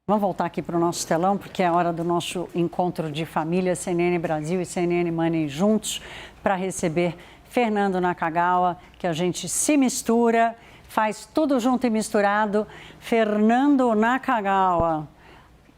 Vamos voltar aqui para o nosso telão, porque é a hora do nosso encontro de família CNN Brasil e CNN Money juntos, para receber Fernando Nakagawa, que a gente se mistura, faz tudo junto e misturado. Fernando Nakagawa,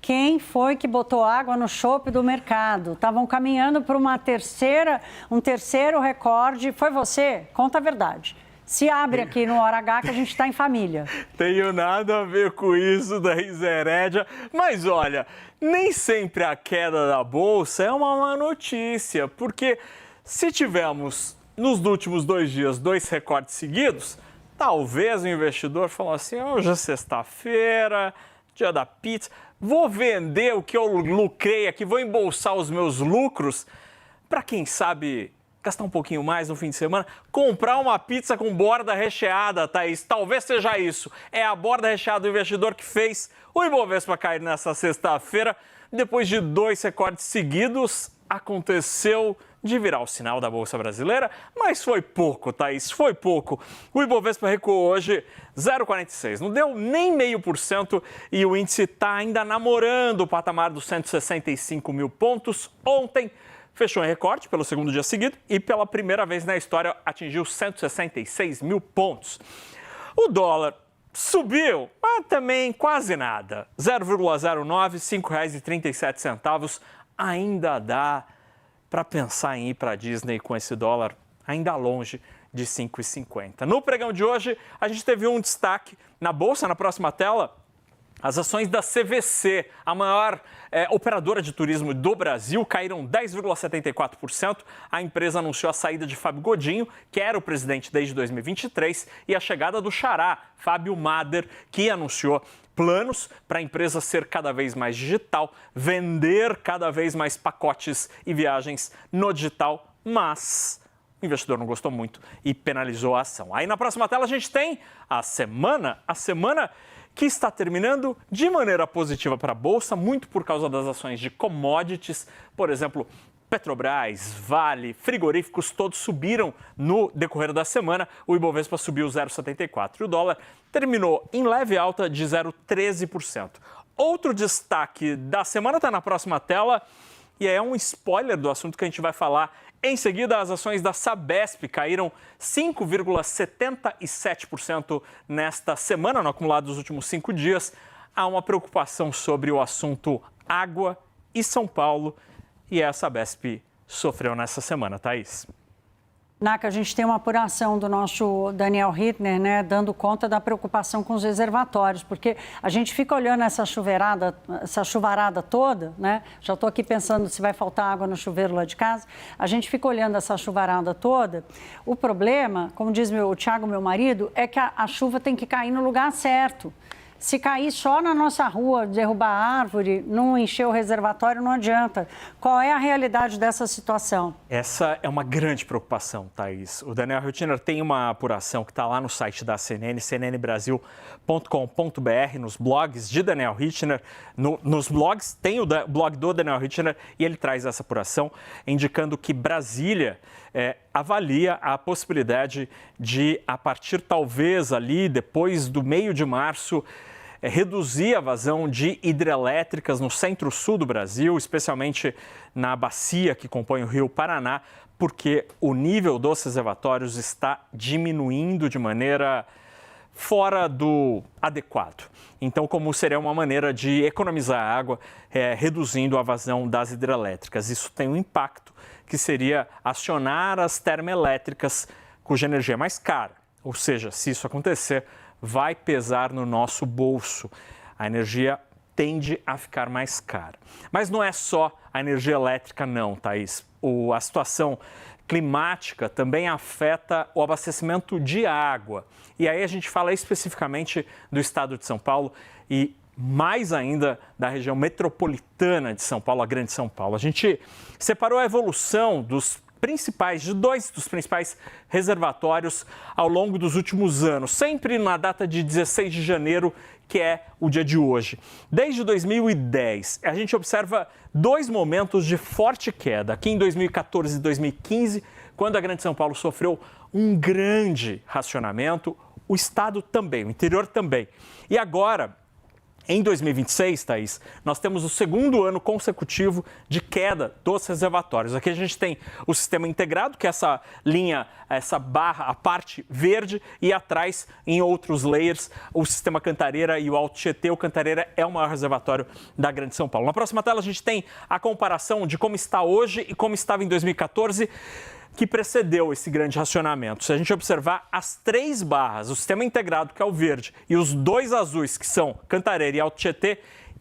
quem foi que botou água no chope do mercado? Estavam caminhando para um terceiro recorde. Foi você? Conta a verdade. Se abre aqui no Hora H que a gente está em família. Tenho nada a ver com isso da Herédia, mas olha, nem sempre a queda da Bolsa é uma má notícia, porque se tivemos nos últimos 2 dias 2 recordes seguidos, talvez o investidor falou assim, hoje é sexta-feira, dia da pizza, vou vender o que eu lucrei aqui, vou embolsar os meus lucros para quem sabe gastar um pouquinho mais no fim de semana, comprar uma pizza com borda recheada, Thaís. Talvez seja isso. É a borda recheada do investidor que fez o Ibovespa cair nessa sexta-feira. Depois de 2 recordes seguidos, aconteceu de virar o sinal da Bolsa Brasileira, mas foi pouco, Thaís, foi pouco. O Ibovespa recuou hoje 0,46, não deu nem 0,5% e o índice está ainda namorando o patamar dos 165 mil pontos. Ontem, fechou em recorde pelo segundo dia seguido e pela primeira vez na história atingiu 166 mil pontos. O dólar subiu, mas também quase nada. 0,09, R$ 5,37. Ainda dá para pensar em ir para a Disney com esse dólar ainda longe de 5,50. No pregão de hoje, a gente teve um destaque na Bolsa, na próxima tela. As ações da CVC, a maior operadora de turismo do Brasil, caíram 10,74%. A empresa anunciou a saída de Fábio Godinho, que era o presidente desde 2023, e a chegada do xará, Fábio Mader, que anunciou planos para a empresa ser cada vez mais digital, vender cada vez mais pacotes e viagens no digital, mas o investidor não gostou muito e penalizou a ação. Aí na próxima tela a gente tem a semana que está terminando de maneira positiva para a Bolsa, muito por causa das ações de commodities, por exemplo, Petrobras, Vale, frigoríficos, todos subiram no decorrer da semana. O Ibovespa subiu 0,74% e o dólar terminou em leve alta de 0,13%. Outro destaque da semana está na próxima tela e é um spoiler do assunto que a gente vai falar. Em seguida, as ações da Sabesp caíram 5,77% nesta semana, no acumulado dos últimos 5 dias. Há uma preocupação sobre o assunto água e São Paulo, e a Sabesp sofreu nessa semana, Thaís. Naka, a gente tem uma apuração do nosso Daniel Hittner, né, dando conta da preocupação com os reservatórios, porque a gente fica olhando essa chuvarada toda, né? Já estou aqui pensando se vai faltar água no chuveiro lá de casa. A gente fica olhando essa chuvarada toda. O problema, como diz o Thiago, meu marido, é que a chuva tem que cair no lugar certo. Se cair só na nossa rua, derrubar a árvore, não encher o reservatório, não adianta. Qual é a realidade dessa situação? Essa é uma grande preocupação, Thaís. O Daniel Hittner tem uma apuração que está lá no site da CNN, cnnbrasil.com.br, nos blogs de Daniel Hittner. Nos blogs tem o blog do Daniel Hittner e ele traz essa apuração, indicando que Brasília avalia a possibilidade de, a partir talvez ali, depois do meio de março, reduzir a vazão de hidrelétricas no centro-sul do Brasil, especialmente na bacia que compõe o rio Paraná, porque o nível dos reservatórios está diminuindo de maneira fora do adequado. Então, como seria uma maneira de economizar água, reduzindo a vazão das hidrelétricas. Isso tem um impacto que seria acionar as termoelétricas cuja energia é mais cara. Ou seja, se isso acontecer, vai pesar no nosso bolso. A energia tende a ficar mais cara. Mas não é só a energia elétrica não, Thaís. A situação climática também afeta o abastecimento de água. E aí a gente fala especificamente do estado de São Paulo e mais ainda da região metropolitana de São Paulo, a Grande São Paulo. A gente separou a evolução de dois dos principais reservatórios ao longo dos últimos anos, sempre na data de 16 de janeiro, que é o dia de hoje. Desde 2010, a gente observa 2 momentos de forte queda. Aqui em 2014 e 2015, quando a Grande São Paulo sofreu um grande racionamento, o estado também, o interior também. E agora, Em 2026, Thaís, nós temos o segundo ano consecutivo de queda dos reservatórios. Aqui a gente tem o sistema integrado, que é essa linha, essa barra, a parte verde, e atrás, em outros layers, o sistema Cantareira e o Alto Tietê. O Cantareira é o maior reservatório da Grande São Paulo. Na próxima tela, a gente tem a comparação de como está hoje e como estava em 2014, que precedeu esse grande racionamento. Se a gente observar as 3 barras, o sistema integrado, que é o verde, e os 2 azuis, que são Cantareira e Alto Tietê,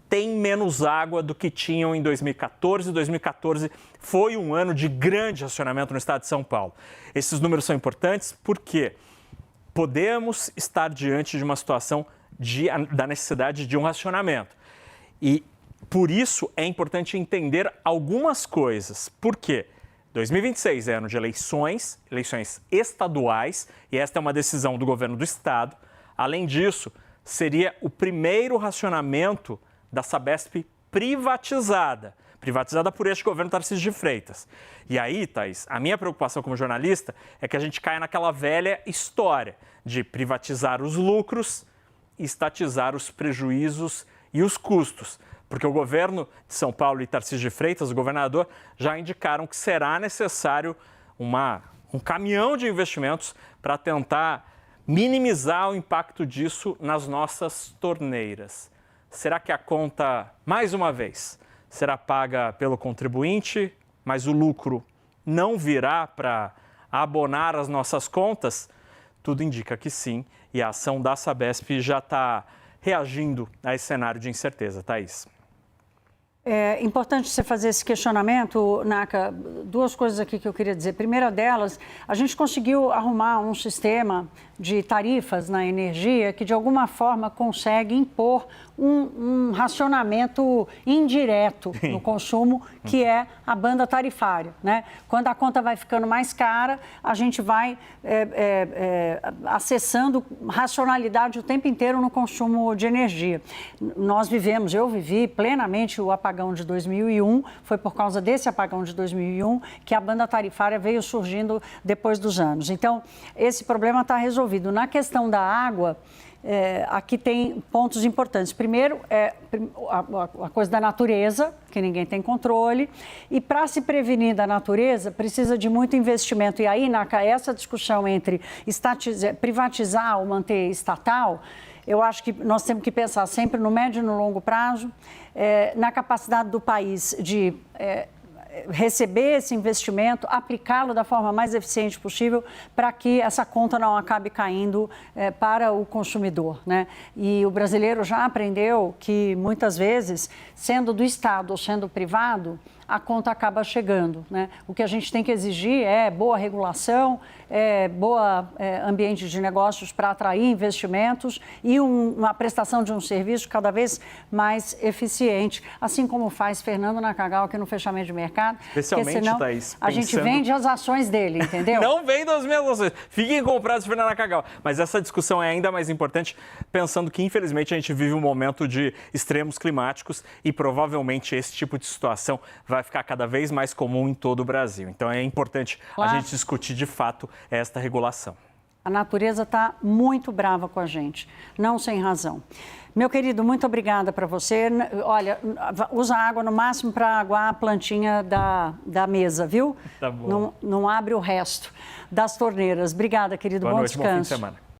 tem menos água do que tinham em 2014. 2014 foi um ano de grande racionamento no estado de São Paulo. Esses números são importantes porque podemos estar diante de uma situação da necessidade de um racionamento. E por isso é importante entender algumas coisas. Por quê? 2026 é ano de eleições estaduais, e esta é uma decisão do governo do estado. Além disso, seria o primeiro racionamento da Sabesp privatizada por este governo Tarcísio de Freitas. E aí, Thaís, a minha preocupação como jornalista é que a gente caia naquela velha história de privatizar os lucros e estatizar os prejuízos e os custos. Porque o governo de São Paulo e Tarcísio de Freitas, o governador, já indicaram que será necessário um caminhão de investimentos para tentar minimizar o impacto disso nas nossas torneiras. Será que a conta, mais uma vez, será paga pelo contribuinte, mas o lucro não virá para abonar as nossas contas? Tudo indica que sim, e a ação da Sabesp já está reagindo a esse cenário de incerteza, Thaís. É importante você fazer esse questionamento, Naka. 2 coisas aqui que eu queria dizer. Primeira delas, a gente conseguiu arrumar um sistema de tarifas na energia que, de alguma forma, consegue impor um racionamento indireto no consumo, que é a banda tarifária, né? Quando a conta vai ficando mais cara, a gente vai acessando racionalidade o tempo inteiro no consumo de energia. Eu vivi plenamente o apagão de 2001, foi por causa desse apagão de 2001 que a banda tarifária veio surgindo depois dos anos. Então, esse problema está resolvido. Na questão da água, aqui tem pontos importantes. Primeiro, a coisa da natureza, que ninguém tem controle. E para se prevenir da natureza, precisa de muito investimento. E aí, Naka, essa discussão entre privatizar ou manter estatal, eu acho que nós temos que pensar sempre no médio e no longo prazo, na capacidade do país de receber esse investimento, aplicá-lo da forma mais eficiente possível para que essa conta não acabe caindo para o consumidor, né? E o brasileiro já aprendeu que, muitas vezes, sendo do Estado ou sendo privado, a conta acaba chegando, né? O que a gente tem que exigir é boa regulação, boa ambiente de negócios para atrair investimentos e uma prestação de um serviço cada vez mais eficiente, assim como faz Fernando Nakagawa aqui no fechamento de mercado. Especialmente, porque senão Thaís, a gente vende as ações dele, entendeu? Não vendam as minhas ações, fiquem comprados Fernando Nakagawa. Mas essa discussão é ainda mais importante, pensando que, infelizmente, a gente vive um momento de extremos climáticos e provavelmente esse tipo de situação vai ficar cada vez mais comum em todo o Brasil. Então é importante a gente discutir de fato esta regulação. A natureza está muito brava com a gente, não sem razão. Meu querido, muito obrigada para você. Olha, usa água no máximo para aguar a plantinha da mesa, viu? Tá bom. Não abre o resto das torneiras. Obrigada, querido. Boa Bom noite, descanso. bom fim de semana.